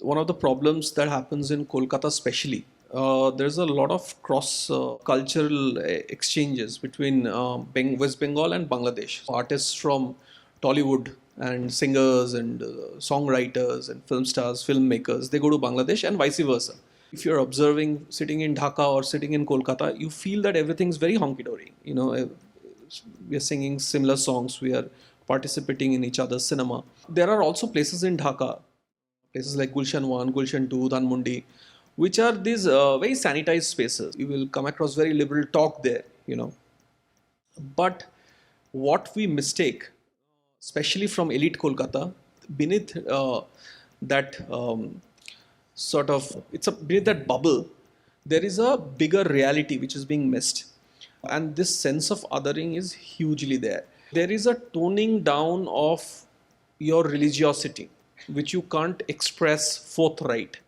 One of the problems that happens in Kolkata, especially, there's a lot of cross cultural exchanges between West Bengal and Bangladesh. Artists from Tollywood and singers and songwriters and film stars, filmmakers, they go to Bangladesh and vice versa. If you're observing sitting in Dhaka or sitting in Kolkata, you feel that everything's very honky dory. We are singing similar songs, we are participating in each other's cinema. There are also places in Dhaka, places like Gulshan 1, Gulshan 2, Dhanmondi, which are these very sanitized spaces. You will come across very liberal talk there. But what we mistake, especially from elite Kolkata, beneath that beneath that bubble, there is a bigger reality which is being missed. And this sense of othering is hugely there. There is a toning down of your religiosity, which you can't express forthright.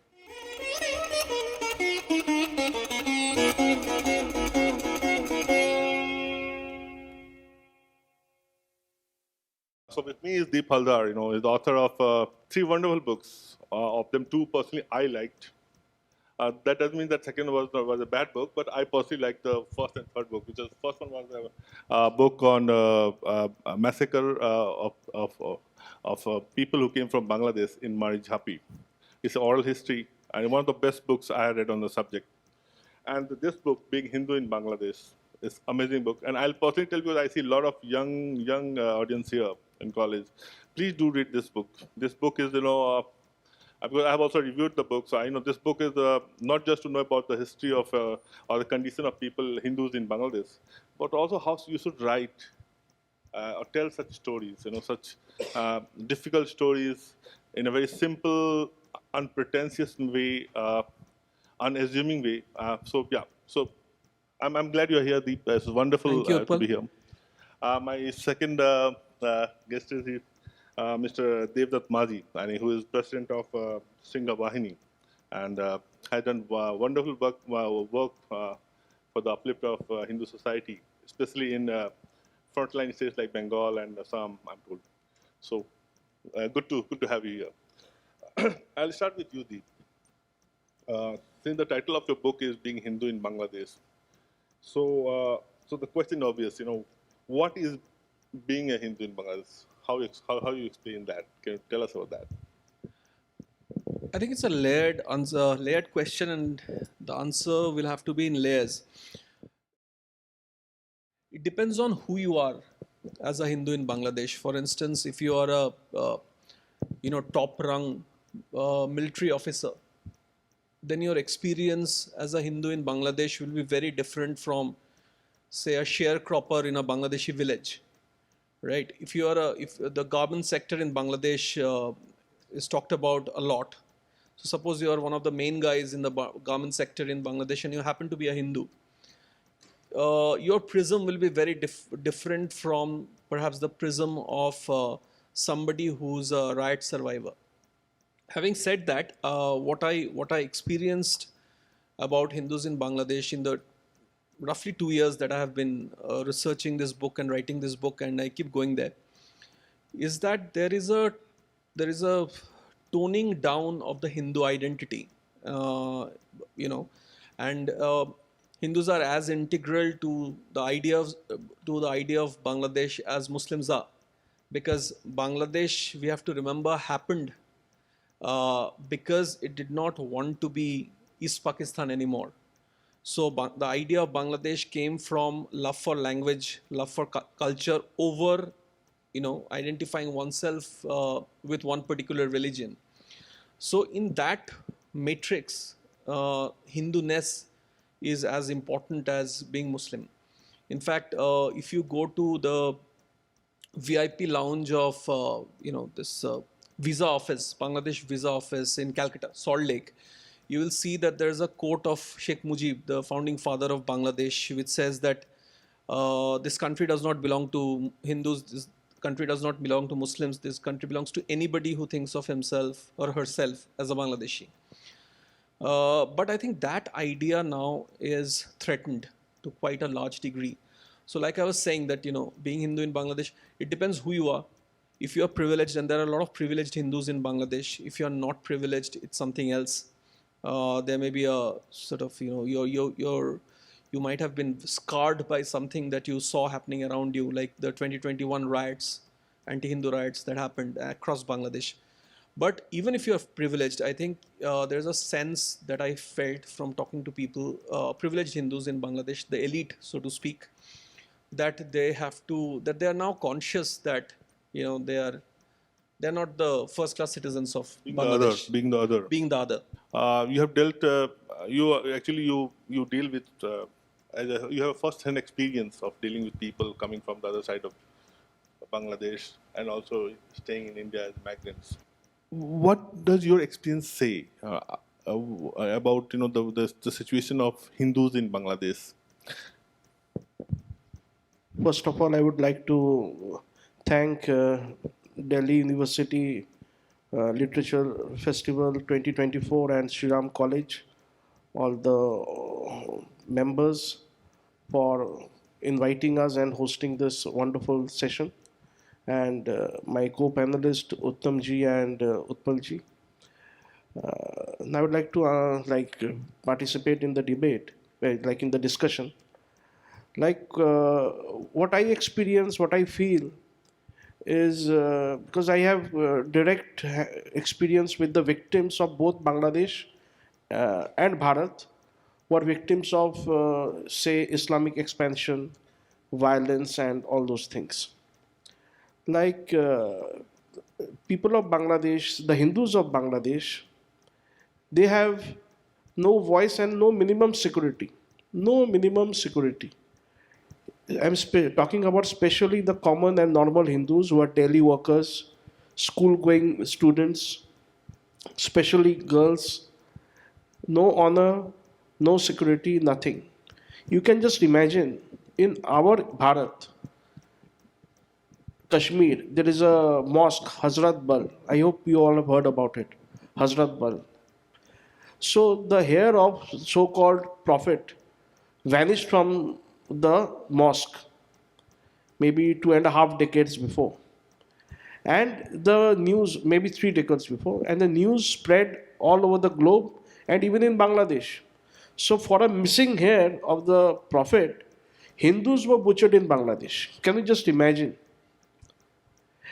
So with me is Deep Haldar. He's the author of three wonderful books. Of them, two personally I liked. That doesn't mean that second was a bad book, but I personally liked the first and third book. Which is first one was a book on a massacre of people who came from Bangladesh in Marij-Jhapi. It's an oral history and one of the best books I read on the subject. And this book, Being Hindu in Bangladesh, is amazing book. And I'll personally tell you that I see a lot of young audience here in college. Please do read this book. This book is, because I have also reviewed the book, so I know this book is not just to know about the history of or the condition of people, Hindus in Bangladesh, but also how you should write or tell such stories, such difficult stories in a very simple, unpretentious way, unassuming way. So I'm glad you're here, Deep. It's wonderful Thank you, to Utpal. be here. My second guest is Mr. Devdutt Maji, and who is president of Singha Vahini, and has done wonderful work for the uplift of Hindu society, especially in frontline states like Bengal and Assam, I'm told. So good to have you here. I'll start with you, Deep. Since the title of your book is Being Hindu in Bangladesh, so the question obvious, what is being a Hindu in Bangladesh? How you explain that? Can you tell us about that? I think it's a layered question, and the answer will have to be in layers. It depends on who you are as a Hindu in Bangladesh. For instance, if you are a top rung military officer, then your experience as a Hindu in Bangladesh will be very different from, say, a sharecropper in a Bangladeshi village, right? If the garment sector in Bangladesh is talked about a lot, so suppose you are one of the main guys in the garment sector in Bangladesh and you happen to be a Hindu, your prism will be very different from perhaps the prism of somebody who's a riot survivor. Having said that, what I experienced about Hindus in Bangladesh in the roughly 2 years that I have been researching this book and writing this book, and I keep going there, is that there is a toning down of the Hindu identity, uh, you know, and Hindus are as integral to the idea of Bangladesh as Muslims are, because Bangladesh, we have to remember, happened because it did not want to be East Pakistan anymore. So the idea of Bangladesh came from love for language, love for culture over, identifying oneself with one particular religion. So in that matrix, Hindu-ness is as important as being Muslim. In fact, if you go to the VIP lounge of this visa office, Bangladesh visa office in Calcutta, Salt Lake, you will see that there is a quote of Sheikh Mujib, the founding father of Bangladesh, which says that this country does not belong to Hindus, this country does not belong to Muslims, this country belongs to anybody who thinks of himself or herself as a Bangladeshi. But I think that idea now is threatened to quite a large degree. So, like I was saying, that being Hindu in Bangladesh, it depends who you are. if you're privileged, and there are a lot of privileged Hindus in Bangladesh, if you're not privileged, it's something else. There may be a sort of, you might have been scarred by something that you saw happening around you, like the 2021 riots, anti-Hindu riots that happened across Bangladesh. But even if you're privileged, I think there's a sense that I felt from talking to people, privileged Hindus in Bangladesh, the elite, so to speak, that they are now conscious that, they're not the first class citizens of Bangladesh. Being the other. Being the other. You have dealt. You deal with. You have first-hand experience of dealing with people coming from the other side of Bangladesh and also staying in India as migrants. What does your experience say about the situation of Hindus in Bangladesh? First of all, I would like to thank Delhi University Literature Festival 2024 and Sri Ram College, all the members, for inviting us and hosting this wonderful session, and my co-panelist Uttam ji and Utpal ji. And I would like to participate in the debate, like in the discussion. What I experience, what I feel is because I have direct experience with the victims of both Bangladesh and Bharat, who are victims of, say, Islamic expansion, violence, and all those things. People of Bangladesh, the Hindus of Bangladesh, they have no voice and no minimum security. No minimum security. I'm talking about especially the common and normal Hindus who are daily workers, school-going students, especially girls. No honor, no security, nothing. You can just imagine, in our Bharat, Kashmir, there is a mosque, Hazrat Bal. I hope you all have heard about it. Hazrat Bal. So the hair of so-called prophet vanished from the mosque maybe 2.5 decades before. And the news, maybe 3 decades before, and the news spread all over the globe and even in Bangladesh. So for a missing hair of the prophet, Hindus were butchered in Bangladesh. Can you just imagine?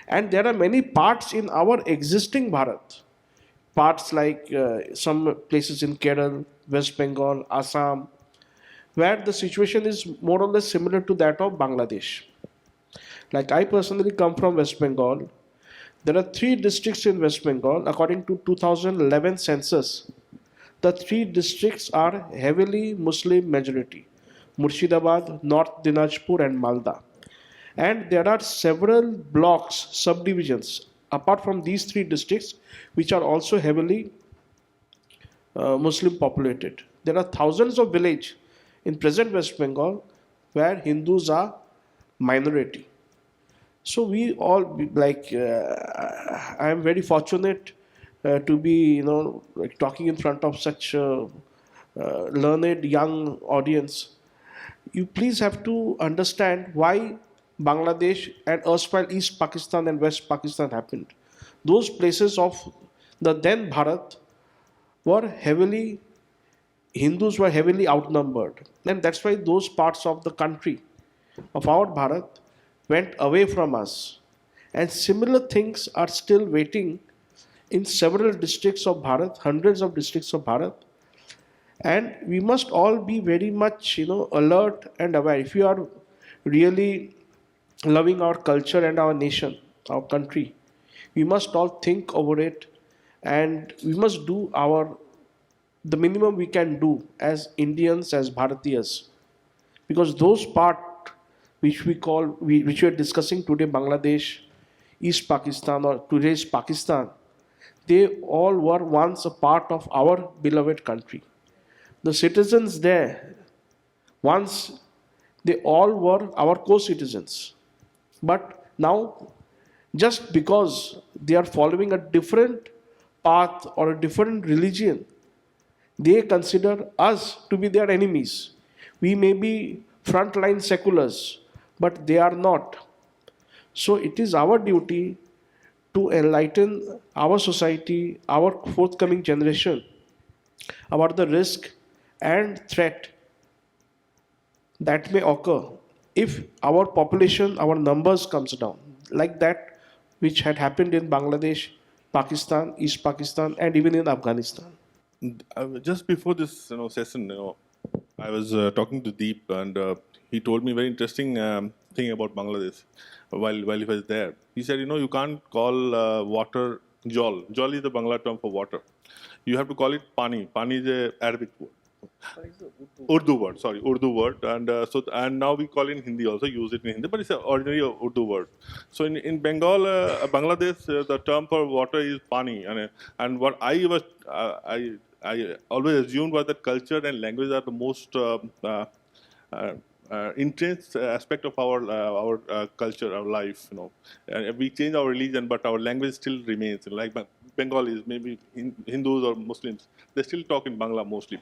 And there are many parts in our existing Bharat. Parts like some places in Kerala, West Bengal, Assam, where the situation is more or less similar to that of Bangladesh. Like I personally come from West Bengal. There are 3 districts in West Bengal. According to 2011 census, the 3 districts are heavily Muslim majority: Murshidabad, North Dinajpur, and Malda. And there are several blocks, subdivisions, apart from these 3 districts, which are also heavily Muslim populated. There are thousands of villages in present West Bengal where Hindus are minority. So we all, I am very fortunate to be, talking in front of such learned young audience. You please have to understand why Bangladesh and erstwhile East Pakistan and West Pakistan happened. Those places of the then Bharat were heavily, Hindus were heavily outnumbered. And that's why those parts of the country, of our Bharat, went away from us. And similar things are still waiting in several districts of Bharat, hundreds of districts of Bharat. And we must all be very much, alert and aware. If you are really loving our culture and our nation, our country, we must all think over it, and we must do the minimum we can do as Indians, as Bharatiyas. Because those parts which we are discussing today, Bangladesh, East Pakistan, or today's Pakistan, they all were once a part of our beloved country. The citizens there, once, they all were our co-citizens. But now, just because they are following a different path or a different religion, they consider us to be their enemies. We may be frontline seculars, but they are not. So it is our duty to enlighten our society, our forthcoming generation about the risk and threat that may occur if our population, our numbers comes down, like that which had happened in Bangladesh, Pakistan, East Pakistan, and even in Afghanistan. Just before this session, I was talking to Deep, and he told me very interesting thing about Bangladesh while he was there. He said, you can't call water jol. Jol is the Bangla term for water. You have to call it pani. Pani is a Arabic word. Urdu word, sorry, Urdu word, and now we call it in Hindi also, use it in Hindi, but it's an ordinary Urdu word. So in Bengal, Bangladesh, the term for water is pani, and what I always assumed was that culture and language are the most intense aspect of our culture, our life. And we change our religion, but our language still remains. Like Bengalis, maybe Hindus or Muslims, they still talk in Bangla mostly.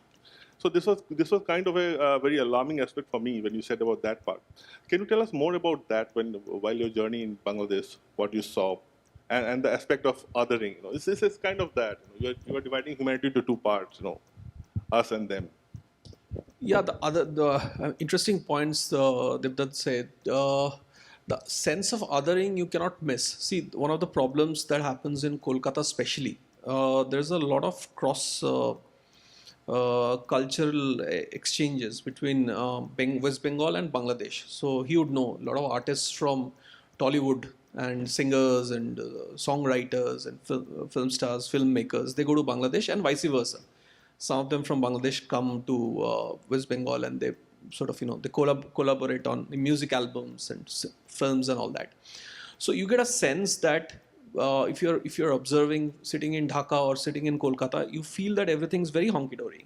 So this was kind of a very alarming aspect for me when you said about that part. Can you tell us more about that while your journey in Bangladesh, what you saw, and the aspect of othering? This is kind of that. You are dividing humanity into two parts. Us and them. Yeah, the interesting points Devdutt said. The sense of othering you cannot miss. See, one of the problems that happens in Kolkata, especially, there's a lot of cross cultural exchanges between West Bengal and Bangladesh. So he would know a lot of artists from Tollywood and singers and songwriters and film stars, filmmakers. They go to Bangladesh and vice versa. Some of them from Bangladesh come to West Bengal and they sort of they collaborate on music albums and films and all that. So you get a sense that if you're observing sitting in Dhaka or sitting in Kolkata, you feel that everything's very honky dory.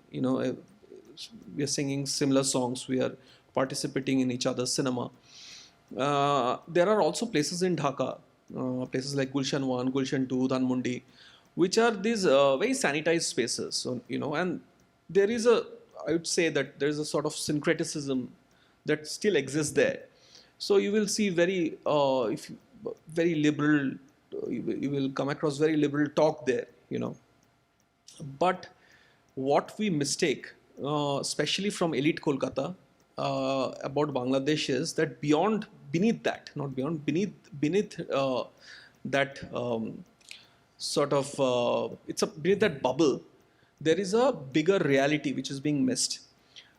We are singing similar songs, we are participating in each other's cinema. There are also places in Dhaka, places like Gulshan 1, Gulshan 2, Dhanmondi, which are these very sanitized spaces. So, and there is I would say that there is a sort of syncretism that still exists there. So you will see very liberal, you will come across very liberal talk there, But what we mistake, especially from elite Kolkata, about Bangladesh is that beneath that, not beyond, beneath that beneath that bubble, there is a bigger reality which is being missed.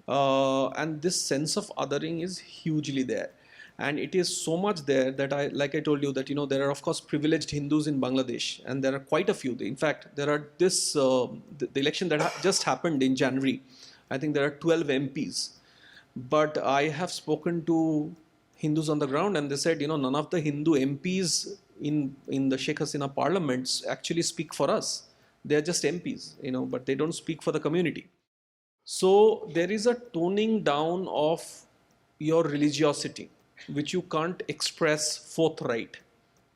And this sense of othering is hugely there. And it is so much there that like I told you, that there are of course privileged Hindus in Bangladesh, and there are quite a few. In fact, there are the election that just happened in January. I think there are 12 MPs. But I have spoken to Hindus on the ground, and they said, none of the Hindu MPs in the Sheikh Hasina parliaments actually speak for us. They are just MPs, but they don't speak for the community. So there is a toning down of your religiosity, which you can't express forthright.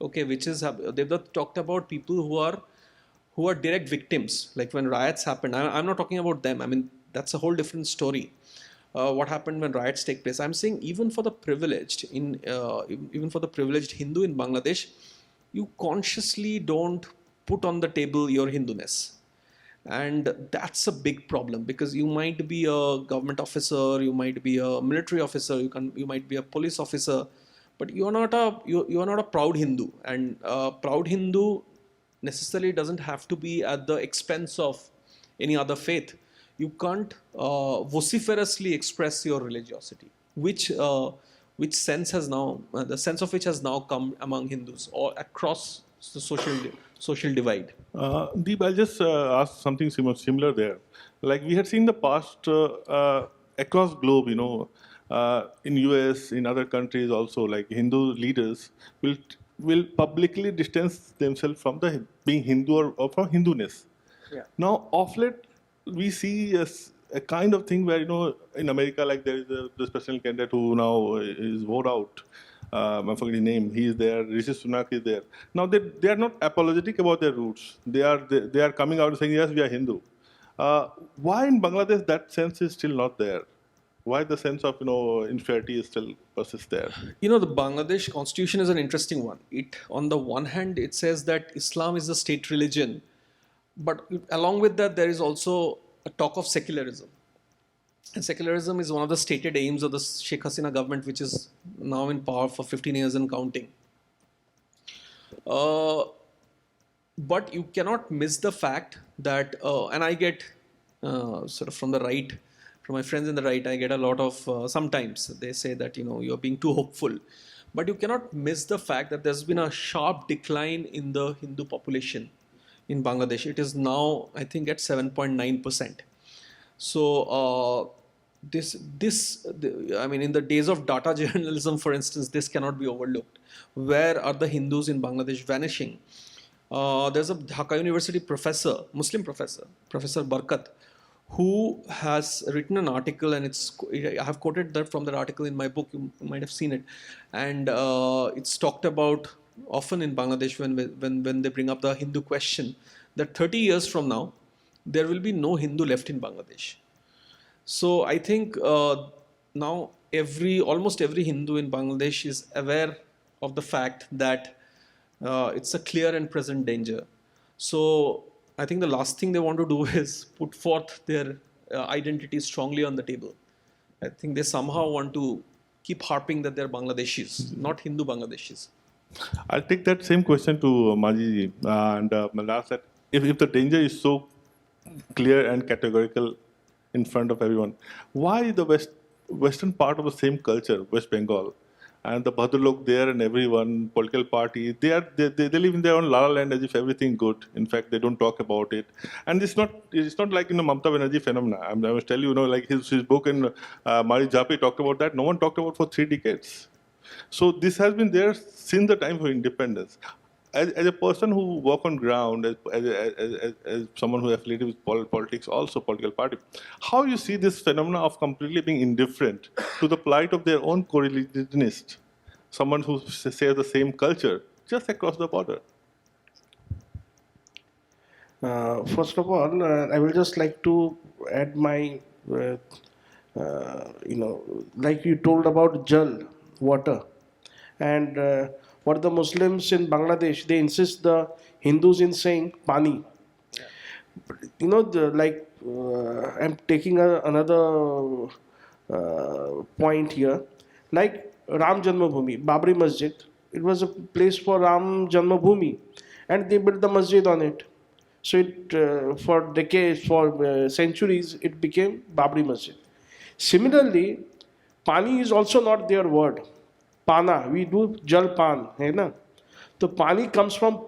Okay, which is they've talked about people who are direct victims, like when riots happened. I'm not talking about them. I mean, that's a whole different story. What happened when riots take place? I'm saying even for the privileged even for the privileged Hindu in Bangladesh, you consciously don't put on the table your Hinduness. And that's a big problem, because you might be a government officer, you might be a military officer, you might be a police officer, but you are not a proud Hindu. And proud Hindu necessarily doesn't have to be at the expense of any other faith. You can't vociferously express your religiosity, which sense has now the sense of which has now come among Hindus or across the social divide. Deep, I'll just ask something similar there. Like we had seen in the past across globe, in US, in other countries also, like Hindu leaders will publicly distance themselves from being Hindu or from Hinduness. Yeah. Now, off late, we see a kind of thing where, in America, like there is this presidential candidate who now is voted out. I forget his name. He is there. Rishi Sunak is there. Now they are not apologetic about their roots. They are coming out and saying, yes, we are Hindu. Why in Bangladesh that sense is still not there? Why the sense of inferiority is still persists there? You know, the Bangladesh constitution is an interesting one. It, on the one hand, it says that Islam is the state religion, but along with that, there is also a talk of secularism. And secularism is one of the stated aims of the Sheikh Hasina government, which is now in power for 15 years and counting. But you cannot miss the fact that, and I get sort of from the right, from my friends in the right, I get a lot of, sometimes they say that, you're being too hopeful. But you cannot miss the fact that there's been a sharp decline in the Hindu population in Bangladesh. It is now, I think, at 7.9%. So I mean, in the days of data journalism, for instance, this cannot be overlooked. Where are the Hindus in Bangladesh vanishing? There's a Dhaka University professor, Muslim professor, Professor Barkat, who has written an article, and I have quoted that from that article in my book. You might have seen it, and it's talked about often in Bangladesh when they bring up the Hindu question, that 30 years from now, there will be no Hindu left in Bangladesh. So I think now almost every Hindu in Bangladesh is aware of the fact that it's a clear and present danger. So I think the last thing they want to do is put forth their identity strongly on the table. I think they somehow want to keep harping that they're Bangladeshis, not Hindu Bangladeshis. I'll take that same question to Maji and Malas, that if the danger is so clear and categorical in front of everyone, why the western part of the same culture, West Bengal, and the Bhadurlok there and everyone, political party, they live in their own la la land as if everything good. In fact, they don't talk about it. And it's not like Mamta Banerjee phenomena. I must tell you, like his book in Mari Japi talked about that. No one talked about for 3 decades. So this has been there since the time of independence. As a person who work on ground, as someone who is affiliated with politics, also political party, how you see this phenomena of completely being indifferent to the plight of their own co-religionist, someone who shares the same culture, just across the border? First of all, I will just like to add my, like you told about Jal, water, and what the Muslims in Bangladesh, they insist the Hindus in saying pani. I'm taking another point here, like Ram Janmabhoomi, Babri Masjid. It was a place for Ram Janmabhoomi, and they built the masjid on it. So for decades, for centuries, it became Babri Masjid. Similarly, pani is also not their word. Pana, we do jal pan, hai na? So pani comes from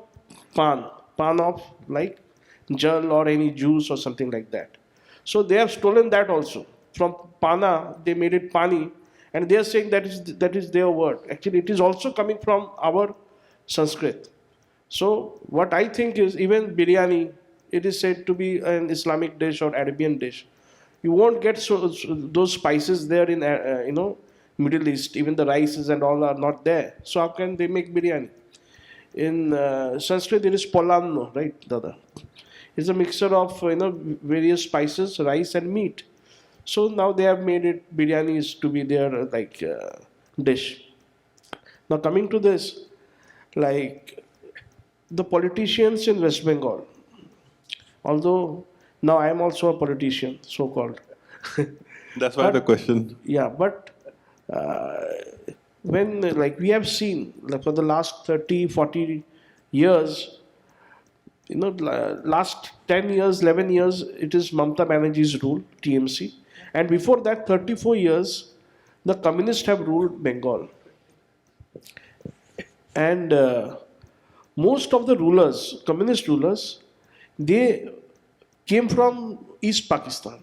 pan of like jal or any juice or something like that. So they have stolen that also. From pana, they made it pani, and they are saying that is their word. Actually, it is also coming from our Sanskrit. So what I think is, even biryani, it is said to be an Islamic dish or Arabian dish. You won't get those spices there in Middle East. Even the rices and all are not there. So how can they make biryani? In Sanskrit, there is polanno, right, Dada? It's a mixture of various spices, rice and meat. So now they have made it biryani is to be their dish. Now coming to this, like the politicians in West Bengal, although now I am also a politician, so-called. That's why the question. Yeah, but when we have seen for the last 30, 40 years, last 10 years, 11 years, it is Mamta Banerjee's rule, TMC. And before that, 34 years, the communists have ruled Bengal. And most of the rulers, communist rulers, they came from East Pakistan.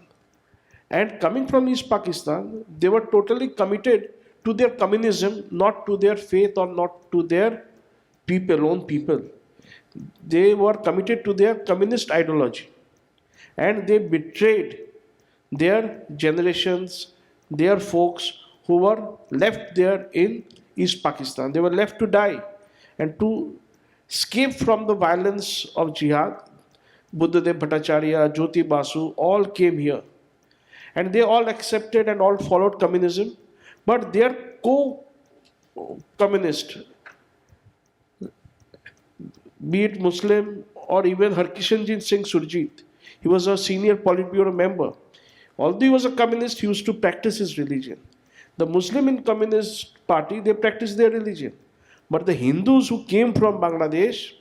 And coming from East Pakistan, they were totally committed to their communism, not to their faith or not to their own people. They were committed to their communist ideology. And they betrayed their generations, their folks who were left there in East Pakistan. They were left to die. And to escape from the violence of jihad, Buddhadev Bhattacharya, Jyoti Basu, all came here. and they all accepted and all followed communism, but their co-communist, be it Muslim or even Harkishanjit Singh Surjit, he was a senior Politburo member. Although he was a communist, he used to practice his religion. The Muslim in Communist Party, they practice their religion. But the Hindus who came from Bangladesh,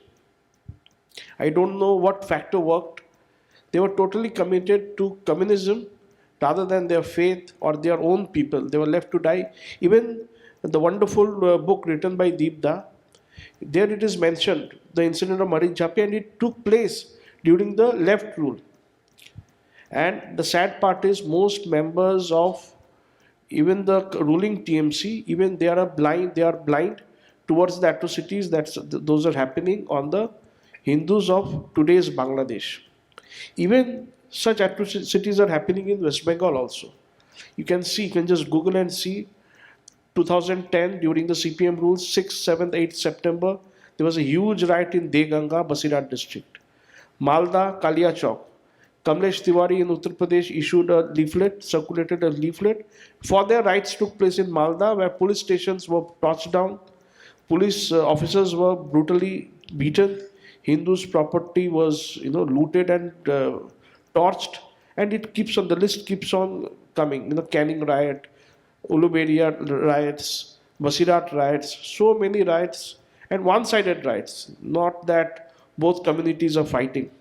I don't know what factor worked. They were totally committed to communism rather than their faith or their own people. They were left to die. Even the wonderful book written by Deepda, there it is mentioned, the incident of Marik Jhape, and it took place during the left rule. And the sad part is most members of even the ruling TMC, even they are blind towards the atrocities those are happening on the Hindus of today's Bangladesh. Even such atrocities are happening in West Bengal also. You can just Google and see 2010 during the CPM rules, 6th, 7th, 8th September, there was a huge riot in Deganga, Basirat district. Malda, Kaliachok. Kamlesh Tiwari in Uttar Pradesh issued a leaflet, circulated a leaflet. For their riots took place in Malda, where police stations were torched down, police officers were brutally beaten, Hindus' property was looted and torched, and the list keeps on coming. Canning riot, Uluberia riots, Basirat riots, so many riots, and one-sided riots. Not that both communities are fighting.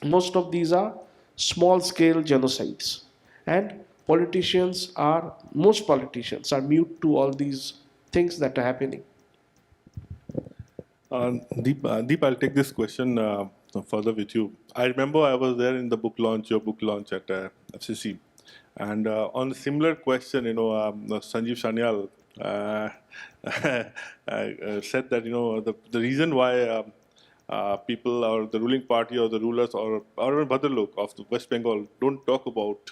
Most of these are small-scale genocides, and most politicians are mute to all these things that are happening. Deep, I'll take this question further with you. I remember I was there in the your book launch at FCC, and on a similar question, Sanjeev Sanyal said that the reason why people or the ruling party or the rulers or even Bhadralok of the West Bengal don't talk about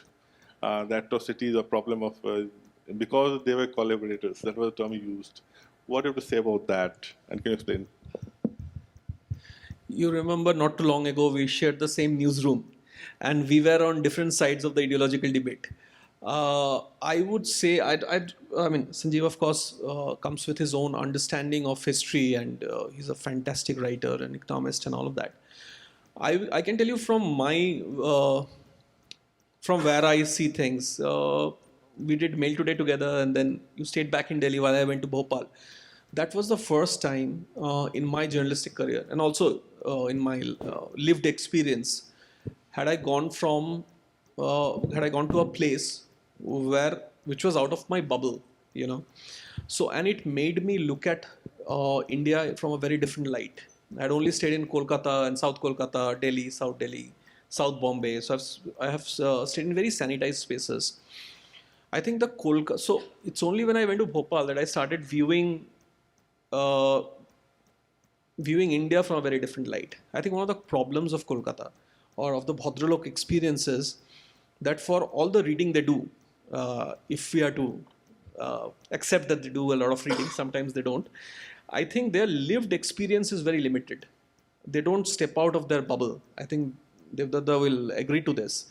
the atrocities or problem of because they were collaborators. That was the term he used. What do you have to say about that? And can you explain? You remember not too long ago we shared the same newsroom and we were on different sides of the ideological debate. I would say, I mean, Sanjeev, of course, comes with his own understanding of history, and he's a fantastic writer and economist and all of that. I can tell you from from where I see things. We did Mail Today together, and then you stayed back in Delhi while I went to Bhopal. That was the first time in my journalistic career, and also in my lived experience, had I gone to a place which was out of my bubble, So, and it made me look at India from a very different light. I had only stayed in Kolkata and South Kolkata, Delhi, South Bombay. So I have stayed in very sanitized spaces. I think so it's only when I went to Bhopal that I started viewing India from a very different light. I think one of the problems of Kolkata or of the Bhadralok experience is that for all the reading they do, if we are to accept that they do a lot of reading, sometimes they don't, I think their lived experience is very limited. They don't step out of their bubble. I think Devdatta will agree to this.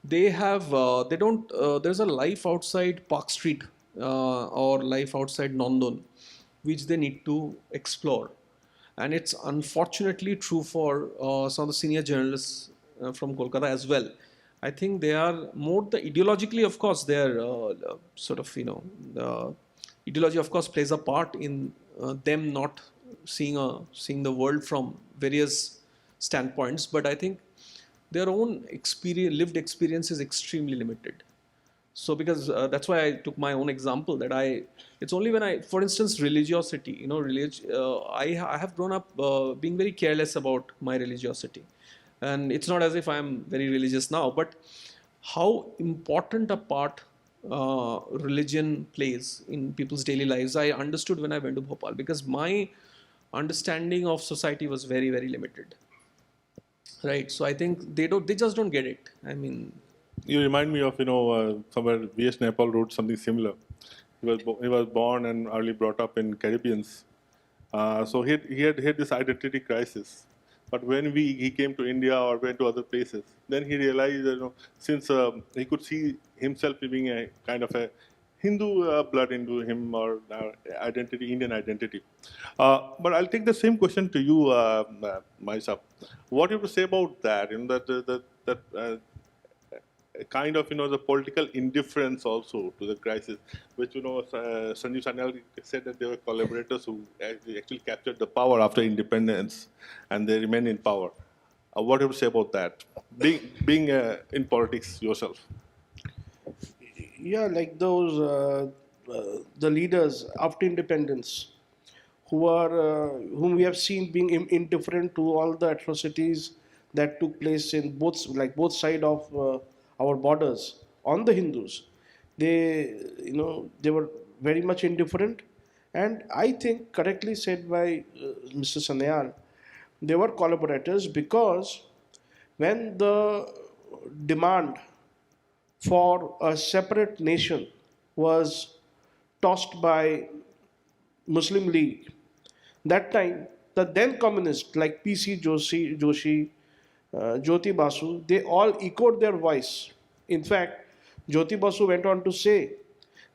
There's a life outside Park Street or life outside Nandon, which they need to explore. And it's unfortunately true for some of the senior journalists from Kolkata as well. I think they are more ideologically, of course, their ideology, of course, plays a part in them not seeing the world from various standpoints. But I think their own lived experience is extremely limited. So because that's why I took my own example that it's only when for instance, religiosity, I have grown up being very careless about my religiosity. And it's not as if I'm very religious now, but how important a part religion plays in people's daily lives, I understood when I went to Bhopal, because my understanding of society was very, very limited. Right. So I think they just don't get it. I mean, you remind me of, somewhere V.S. Naipaul wrote something similar. He was born and early brought up in Caribbeans. So he had this identity crisis. But when he came to India or went to other places, then he realized that, since he could see himself living a kind of a Hindu blood into him, or identity, Indian identity. But I'll take the same question to you, Maisa. What do you have to say about that? That a kind of the political indifference also to the crisis, which Sanjeev Sanyal said that they were collaborators who actually captured the power after independence, and they remain in power. What do you have to say about that? Being in politics yourself. Yeah, like those the leaders after independence who are whom we have seen being indifferent to all the atrocities that took place in both side of our borders on the Hindus. They they were very much indifferent, and I think correctly said by Mr. Sanyal, they were collaborators because when the demand for a separate nation was tossed by Muslim League. That time, the then communists like P.C. Joshi, Jyoti Basu, they all echoed their voice. In fact, Jyoti Basu went on to say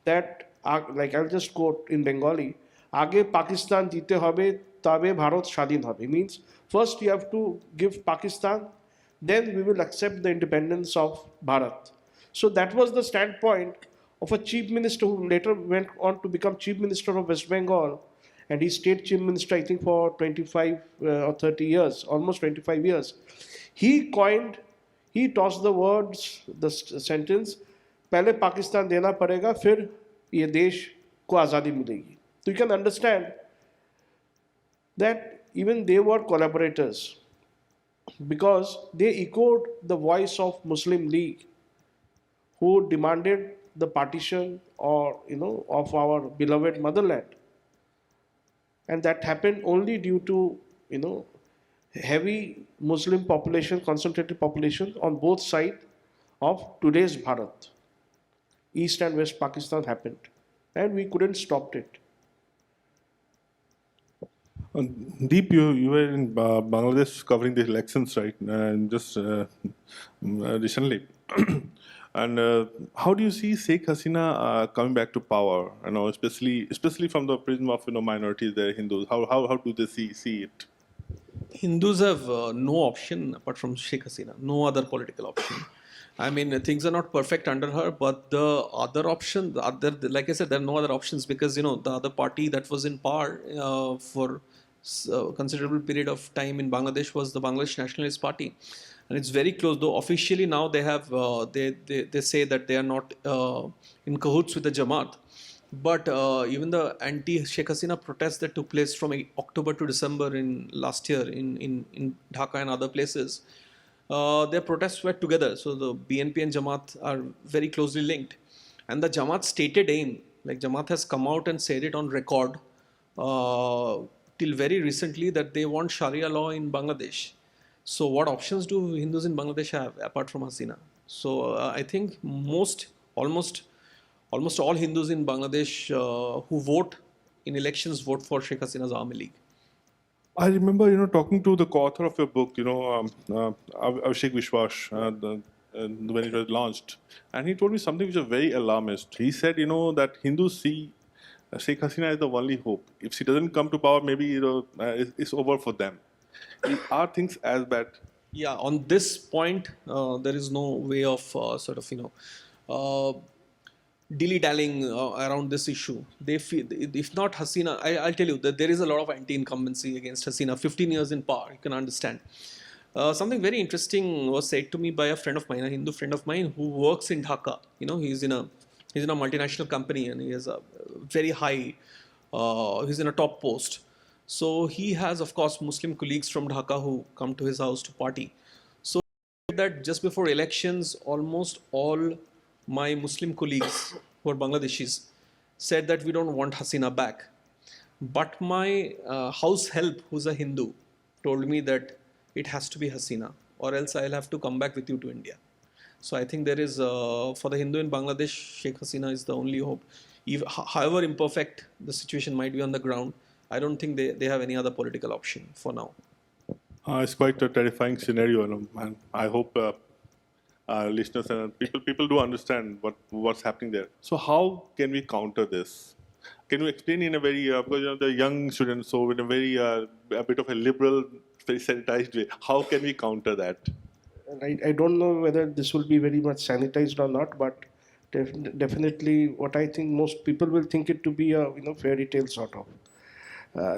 that, like I'll just quote in Bengali, আগে পাকিস্তান দিতে হবে তবে ভারত স্বাধীন হবে, means first you have to give Pakistan, then we will accept the independence of Bharat. So that was the standpoint of a chief minister who later went on to become chief minister of West Bengal, and he stayed chief minister I think for 25 or 30 years, almost 25 years. He tossed the words, the sentence, पहले पाकिस्तान देना पड़ेगा फिर ये देश को आज़ादी मिलेगी. So you can understand that even they were collaborators because they echoed the voice of Muslim League, who demanded the partition or of our beloved motherland, and that happened only due to heavy Muslim population, concentrated population on both sides of today's Bharat. East and West Pakistan happened, and we couldn't stop it. Deep, you were in Bangladesh covering the elections, right? And just recently. And how do you see Sheikh Hasina coming back to power? Especially from the prism of minorities there, Hindus. How do they see it? Hindus have no option apart from Sheikh Hasina, no other political option. I mean, things are not perfect under her, but the other option, like I said, there are no other options because the other party that was in power for considerable period of time in Bangladesh was the Bangladesh Nationalist Party, and it's very close. Though officially now they have they say that they are not in cahoots with the Jamaat, but even the anti-Sheikh Hasina protests that took place from October to December in last year in Dhaka and other places. Their protests were together. So the BNP and Jamaat are very closely linked. And the Jamaat's stated aim, like Jamaat has come out and said it on record till very recently that they want Sharia law in Bangladesh. So what options do Hindus in Bangladesh have apart from Hasina? So I think almost all Hindus in Bangladesh who vote in elections vote for Sheikh Hasina's Army League. I remember, talking to the co-author of your book, Abhishek Vishwas, when it was launched, and he told me something which was very alarmist. He said, that Hindus see Sheikh Hasina as the only hope. If she doesn't come to power, maybe it's over for them. Are things as bad? Yeah, on this point, there is no way of dilly-dallying around this issue. They feel, if not Hasina, I'll tell you that there is a lot of anti-incumbency against Hasina. 15 years in power, you can understand. Something very interesting was said to me by a friend of mine, a Hindu friend of mine who works in Dhaka. He's in a multinational company and he has a very high, he's in a top post. So he has, of course, Muslim colleagues from Dhaka who come to his house to party. So that just before elections, almost all my Muslim colleagues who are Bangladeshis said that we don't want Hasina back. But my house help, who's a Hindu, told me that it has to be Hasina or else I'll have to come back with you to India. So I think there is, for the Hindu in Bangladesh, Sheikh Hasina is the only hope. However imperfect the situation might be on the ground, I don't think they have any other political option for now. It's quite a terrifying scenario, and I hope listeners and people do understand what's happening there. So how can we counter this? Can you explain in a very because the young students, so in a very a bit of a liberal, very sanitized way, how can we counter that? And I don't know whether this will be very much sanitized or not, but definitely what I think most people will think it to be a fairy tale sort of.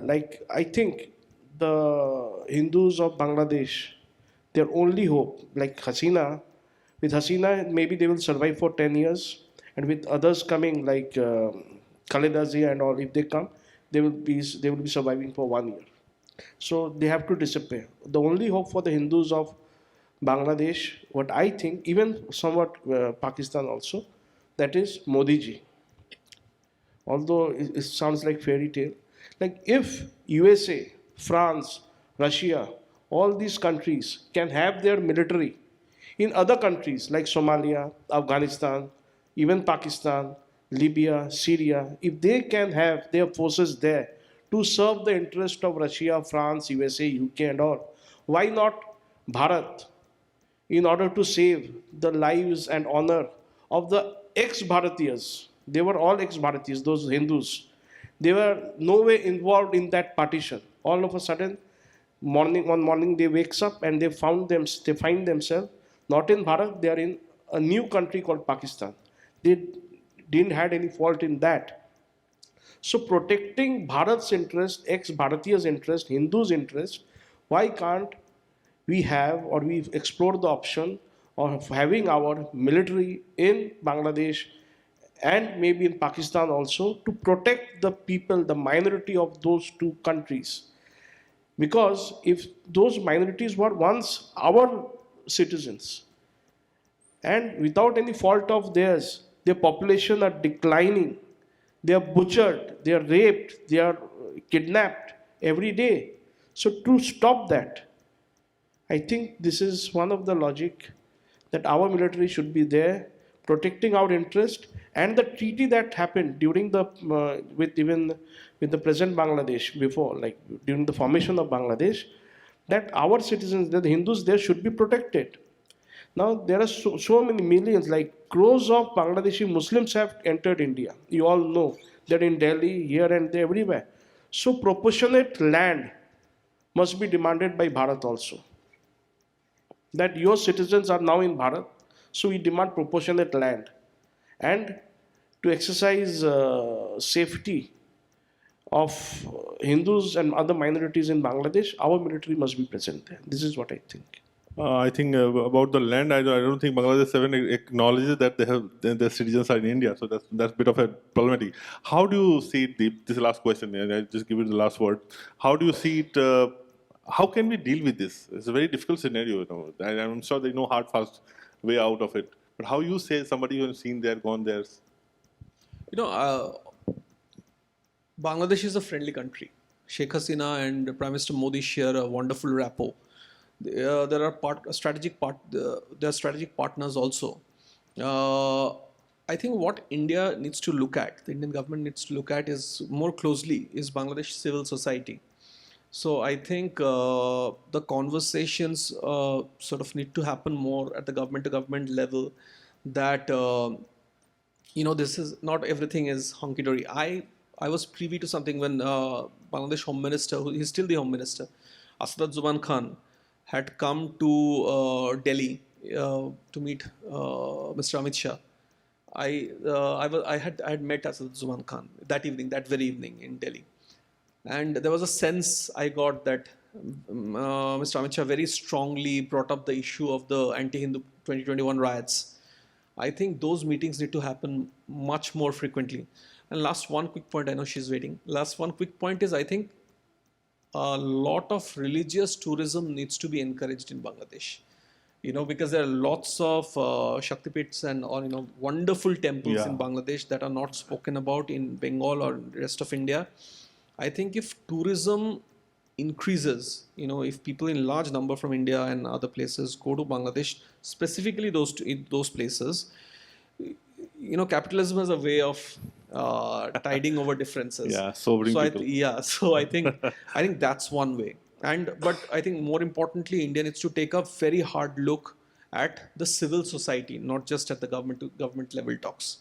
Like I think the Hindus of Bangladesh, their only hope, like Hasina, with Hasina maybe they will survive for 10 years, and with others coming like Khaleda Zia and all, if they come, they will be surviving for 1 year. So they have to disappear. The only hope for the Hindus of Bangladesh, what I think, even somewhat Pakistan also, that is Modi ji. Although it sounds like fairy tale, like if USA, France, Russia, all these countries can have their military in other countries like Somalia, Afghanistan, even Pakistan, Libya, Syria, if they can have their forces there to serve the interest of Russia, France, USA, UK, and all, why not Bharat? In order to save the lives and honor of the ex-Bharatiyas. They were all ex-Bharatiyas, those Hindus. They were no way involved in that partition. All of a sudden, one morning they wakes up and they find themselves not in Bharat, they are in a new country called Pakistan. They didn't had any fault in that. So protecting Bharat's interest, ex-Bharatiya's interest, Hindus' interest, why can't we have or we explore the option of having our military in Bangladesh and maybe in Pakistan also to protect the people, the minority of those two countries. Because if those minorities were once our citizens and without any fault of theirs, their population are declining, they are butchered, they are raped, they are kidnapped every day. So to stop that, I think this is one of the logic that our military should be there protecting our interest, and the treaty that happened during the with the present Bangladesh before, like during the formation of Bangladesh, that our citizens, that the Hindus there should be protected. Now there are so many millions, like crores of Bangladeshi Muslims have entered India. You all know that in Delhi, here and there, everywhere. So proportionate land must be demanded by Bharat also, that your citizens are now in Bharat, so we demand proportionate land. And to exercise safety of Hindus and other minorities in Bangladesh, our military must be present there. This is what I think. I think about the land, I don't think Bangladesh 7 acknowledges that their citizens are in India, so that's a bit of a problematic. How do you see it, Deep? This is the last question, and I'll just give you the last word. How do you see it? How can we deal with this? It's a very difficult scenario, I'm sure there's no hard, fast way out of it. But how you say somebody who has seen there, gone there? Bangladesh is a friendly country. Sheikh Hasina and Prime Minister Modi share a wonderful rapport. There are strategic partners also. I think what India needs to look at, the Indian government needs to look at is more closely is Bangladesh civil society. So I think the conversations sort of need to happen more at the government to government level, that this is not everything is hunky dory. I was privy to something when Bangladesh Home Minister, who is still the Home Minister, Asaduzzaman Khan, had come to Delhi to meet Mr. Amit Shah. I had met Asaduzzaman Khan that very evening in Delhi. And there was a sense I got that Mr. Amit Shah very strongly brought up the issue of the anti-Hindu 2021 riots. I think those meetings need to happen much more frequently. And last one quick point, I know she's waiting. Last one quick point is, I think a lot of religious tourism needs to be encouraged in Bangladesh. Because there are lots of Shaktipits and wonderful temples in Bangladesh that are not spoken about in Bengal or rest of India. I think if tourism increases, if people in large number from India and other places go to Bangladesh, specifically those places, capitalism is a way of tiding over differences. Yeah, sobering people. So I think that's one way. But I think more importantly, India needs to take a very hard look at the civil society, not just at the government to government level talks.